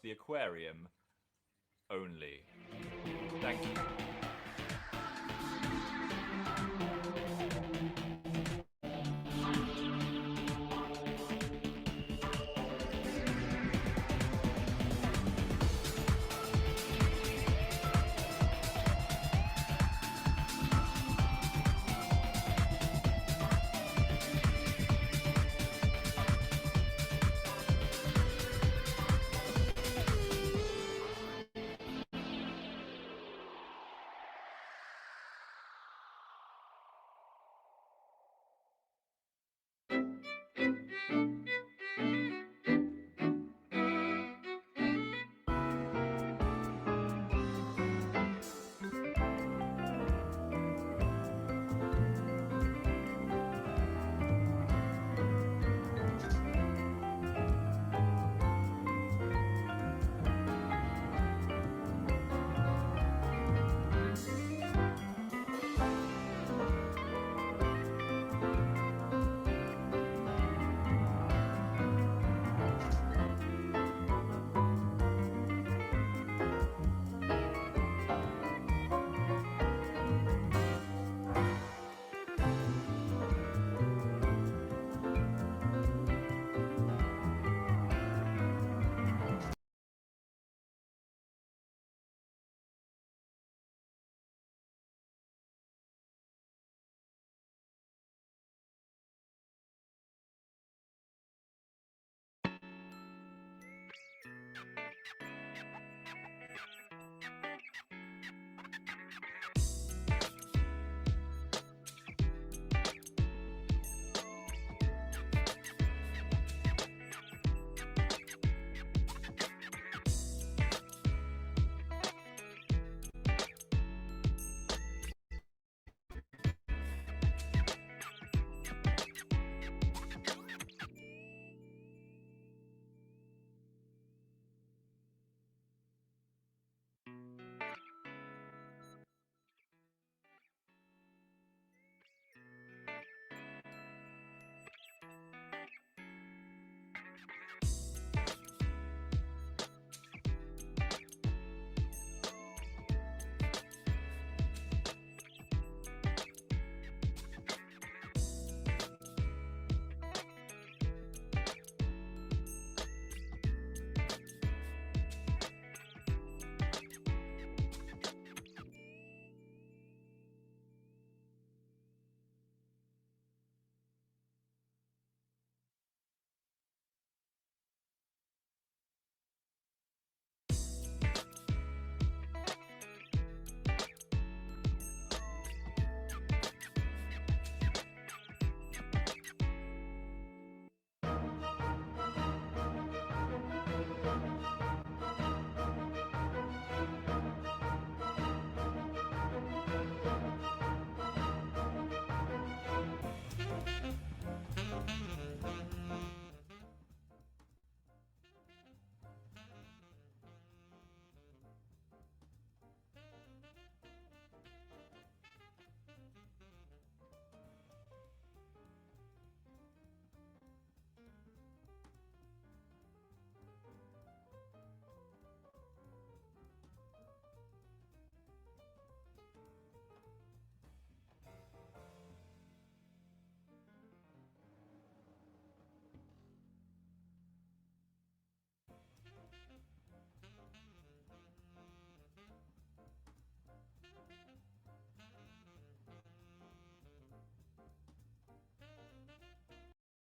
the aquarium only. Thank you.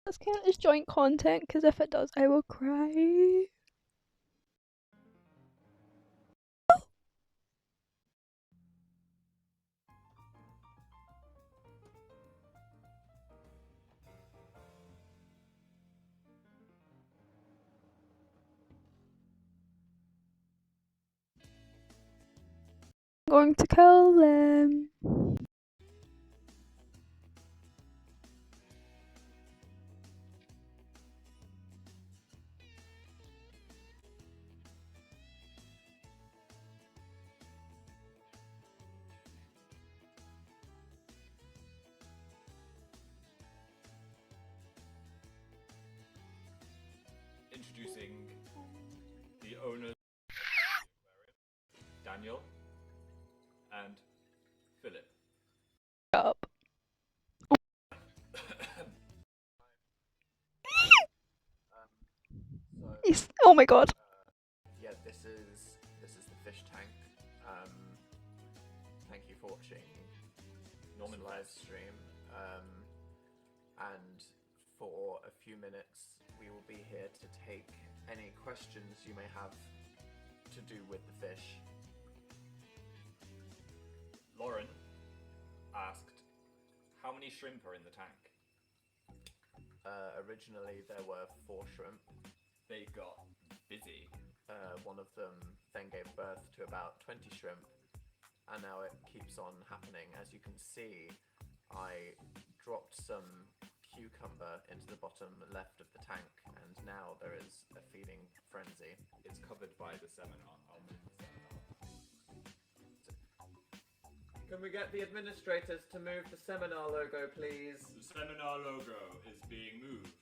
This count as joint content, because if it does, I will cry. I'm going to kill them. Introducing the owners Daniel, and Philip. Up. Oh my god. Yeah, this is the fish tank. Thank you for watching Norman live stream. And for a few minutes, we will be here to take any questions you may have to do with the fish. Lauren asked, how many shrimp are in the tank? Originally, there were 4 shrimp. They got busy. One of them then gave birth to about 20 shrimp, and now it keeps on happening. As you can see, I dropped some cucumber into the bottom left of the tank, and now there is a feeding frenzy. It's covered by the seminar. I'll move the seminar. Can we get the administrators to move the seminar logo, please? The seminar logo is being moved.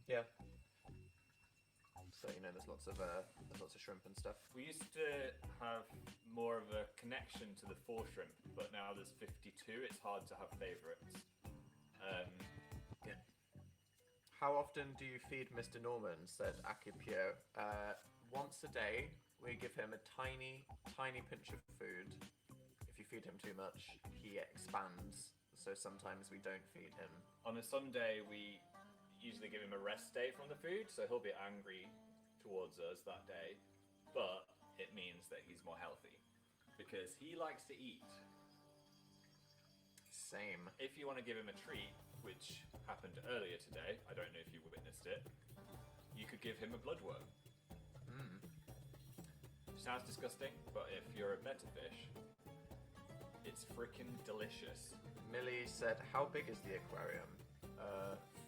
Yeah. So there's lots of shrimp and stuff. We used to have more of a connection to the 4 shrimp, but now there's 52. It's hard to have favourites. Yeah. How often do you feed Mr. Norman? Said Akipio. Once a day. We give him a tiny, tiny pinch of food. If you feed him too much, he expands. So sometimes we don't feed him. On a Sunday, we usually give him a rest day from the food, so he'll be angry towards us that day, but it means that he's more healthy because he likes to eat. Same. If you want to give him a treat, which happened earlier today, I don't know if you witnessed it, you could give him a bloodworm. Sounds disgusting, but if you're a betta fish, it's freaking delicious. Millie said, how big is the aquarium?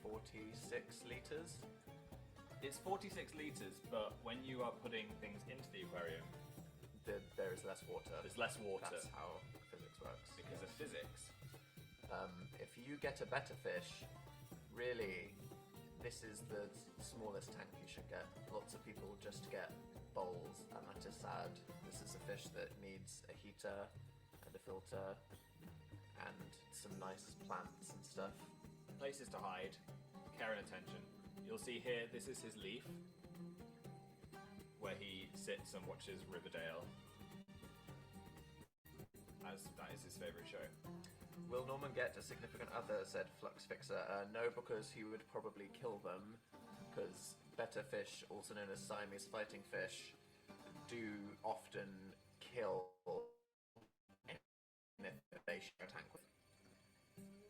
46 litres? It's 46 litres, but when you are putting things into the aquarium, there is less water. There's less water. That's how physics works. Because of physics. If you get a betta fish, really, this is the smallest tank you should get. Lots of people just get bowls, and that is sad. This is a fish that needs a heater and a filter and some nice plants and stuff. Places to hide, care and attention. You'll see here, this is his leaf, where he sits and watches Riverdale, as that is his favourite show. Will Norman get a significant other, said Flux Fixer. No, because he would probably kill them, because betta fish, also known as Siamese fighting fish, do often kill if they share a tank with.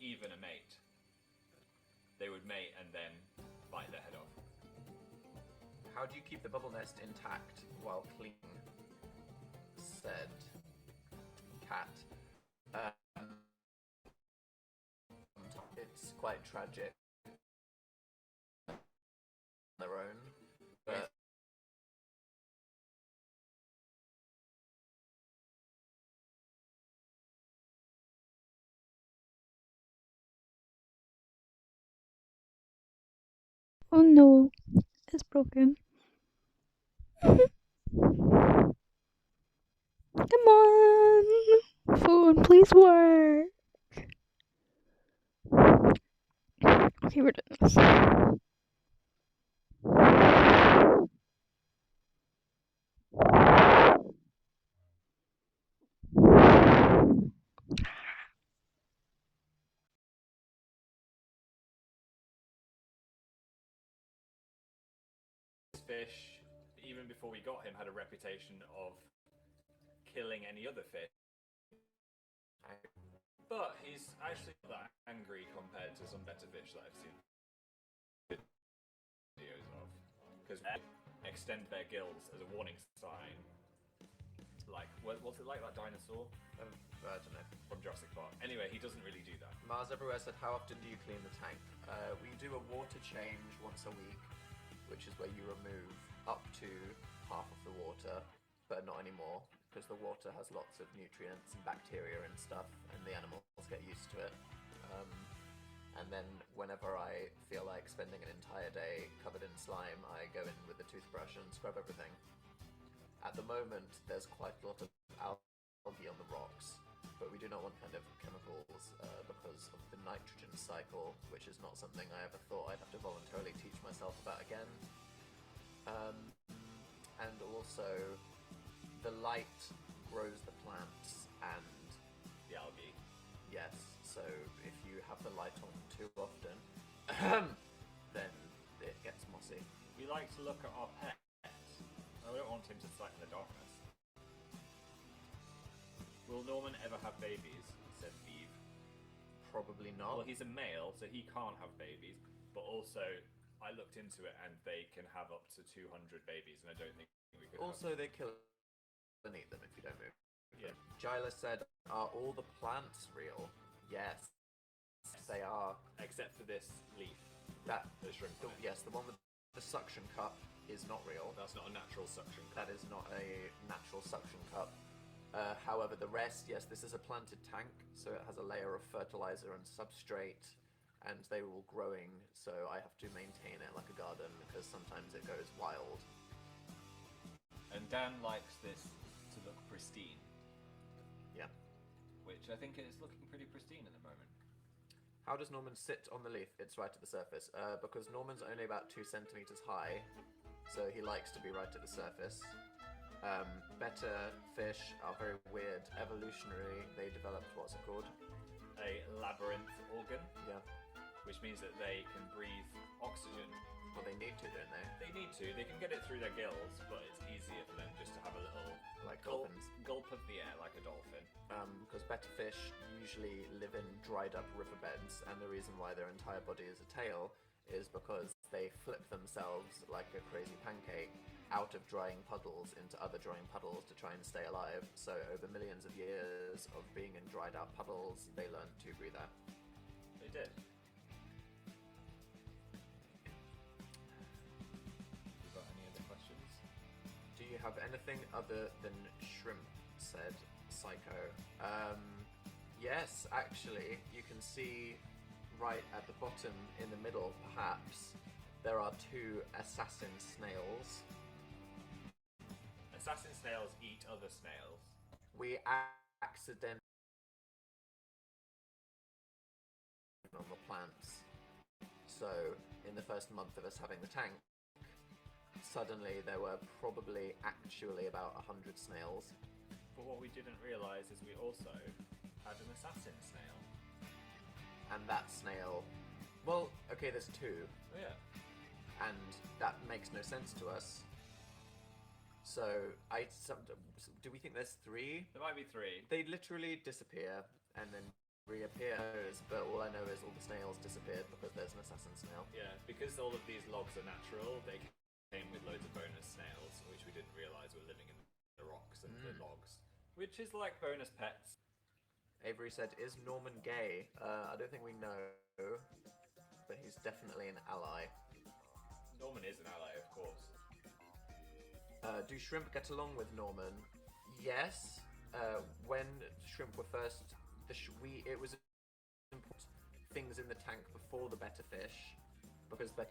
Even a mate. They would mate and then bite their head off. How do you keep the bubble nest intact while clean? Said Cat. It's quite tragic on their own, but Oh no, it's broken. Come on, phone, please work. Okay, we're doing this. This fish, even before we got him, had a reputation of killing any other fish. But he's actually not that angry compared to some betta fish that I've seen videos of. Because they extend their gills as a warning sign. Like, what's it like, that dinosaur? I don't know. From Jurassic Park. Anyway, he doesn't really do that. Mars Everywhere said, how often do you clean the tank? We do a water change once a week, which is where you remove up to half of the water, but not anymore, because the water has lots of nutrients and bacteria and stuff, and the animals get used to it. And then whenever I feel like spending an entire day covered in slime, I go in with the toothbrush and scrub everything. At the moment, there's quite a lot of algae on the rocks, but we do not want kind of chemicals because of the nitrogen cycle, which is not something I ever thought I'd have to voluntarily teach myself about again. And also, the light grows the plants and The algae. yes, so if you have the light on too often, then it gets mossy. We like to look at our pets. I don't want him to sight in the darkness. Will Norman ever have babies? Said Steve. Probably Well, not. he's a male, so he can't have babies. But also, I looked into it, and they can have up to 200 babies, and I don't think we could. Also, they kill and eat them if you don't move. Yeah. Gyla said, "Are all the plants real?" Yes, they are. Except for this leaf, That the shrimp. on it. yes, the one with the suction cup is not real. That's not a natural suction That cup. is not a natural suction cup. However, the rest, yes, this is a planted tank, so it has a layer of fertilizer and substrate, and they are all growing, so I have to maintain it like a garden because sometimes it goes wild. And Dan likes this to look pristine, Yeah. which I think is looking pretty pristine at the moment. How does Norman sit on the leaf? It's right at the surface. Because Norman's only about 2 centimeters high, so he likes to be right at the surface. Better fish are very weird. Evolutionary, they developed, what's it called? A labyrinth organ, Yeah. which means that they can breathe oxygen. Well, they need to, don't they? They need to. They can get it through their gills, but it's easier for them just to have a little Like gulp, dolphins. gulp of the air like a dolphin. Because better fish usually live in dried up riverbeds, and the reason why their entire body is a tail is because they flip themselves like a crazy pancake out of drying puddles into other drying puddles to try and stay alive. So over millions of years of being in dried out puddles, they learned to breathe out. They did. You got any other questions? Do you have anything other than shrimp? Said Psycho. Yes, actually, you can see right at the bottom in the middle, perhaps, there are 2 assassin snails. Assassin snails eat other snails. We accidentally on the plants. So, in the first month of us having the tank, suddenly there were probably actually about 100 snails. But what we didn't realise is we also had an assassin snail. And that snail, well, okay, there's 2, Oh yeah. and that makes no sense to us. So, do we think there's 3? There might be 3. They literally disappear and then reappear, but all I know is all the snails disappeared because there's an assassin snail. Yeah, because all of these logs are natural, they came with loads of bonus snails, which we didn't realise were living in the rocks and the logs. Which is like bonus pets. Avery said, "Is Norman gay?" I don't think we know, but he's definitely an ally. Norman is an ally, of course. Do shrimp get along with Norman? Yes. When shrimp were first, it was important things in the tank before the better fish, because better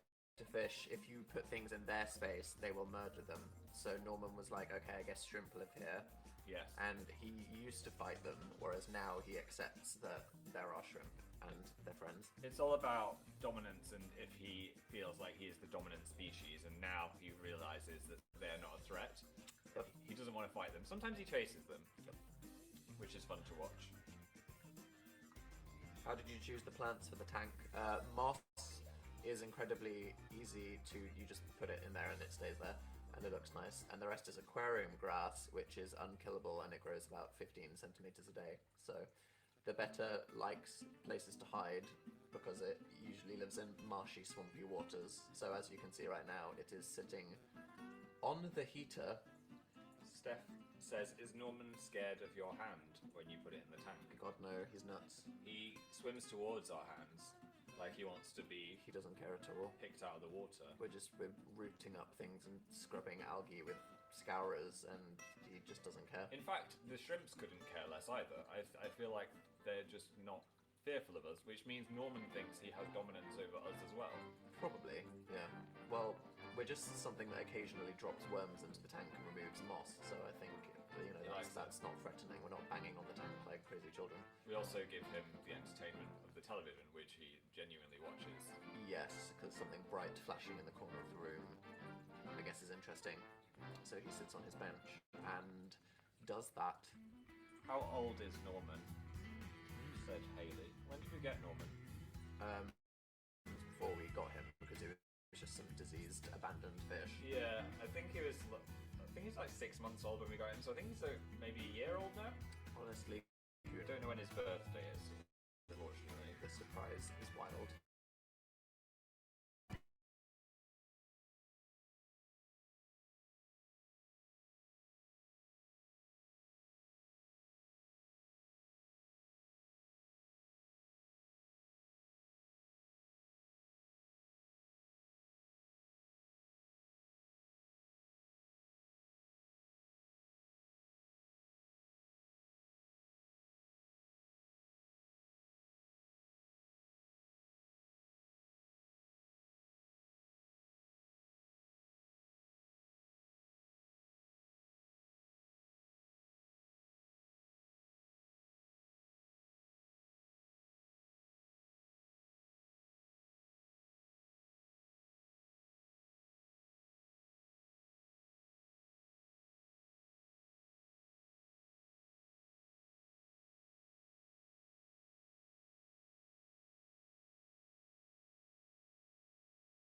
fish, if you put things in their space, they will murder them. So Norman was like, okay, I guess shrimp live here. Yes. And he used to fight them, whereas now he accepts that there are shrimp and they're friends. It's all about dominance, and if he feels like he is the dominant species, and now he realizes that they're not a threat, Yep. he doesn't want to fight them. Sometimes he chases them, which is fun to watch. How did you choose the plants for the tank? Moss is incredibly easy to, you just put it in there and it stays there, and it looks nice. And the rest is aquarium grass, which is unkillable, and it grows about 15 centimeters a day. So the better likes places to hide because it usually lives in marshy, swampy waters. So as you can see right now, it is sitting on the heater. Steph says, is Norman scared of your hand when you put it in the tank? God no, he's nuts. He swims towards our hands like he wants to be He doesn't care at all. picked out of the water. We're rooting up things and scrubbing algae with scourers, and he just doesn't care. In fact, the shrimps couldn't care less either. I feel like they're just not fearful of us, which means Norman thinks he has dominance over us as well. Probably, yeah. Well, we're just something that occasionally drops worms into the tank and removes moss. So I think that's not threatening. We're not banging on the tank like crazy children. We also give him the entertainment of the television, which he genuinely watches. Yes, because something bright flashing in the corner of the room, I guess, is interesting. So he sits on his bench and does that. How old is Norman? Said Haley. When did we get Norman? Before we got him, because he was just some diseased, abandoned fish. Yeah, I think he's like 6 months old when we got him, so I think he's maybe a year old now. Honestly, I don't know when his birthday is, unfortunately. the surprise is wild.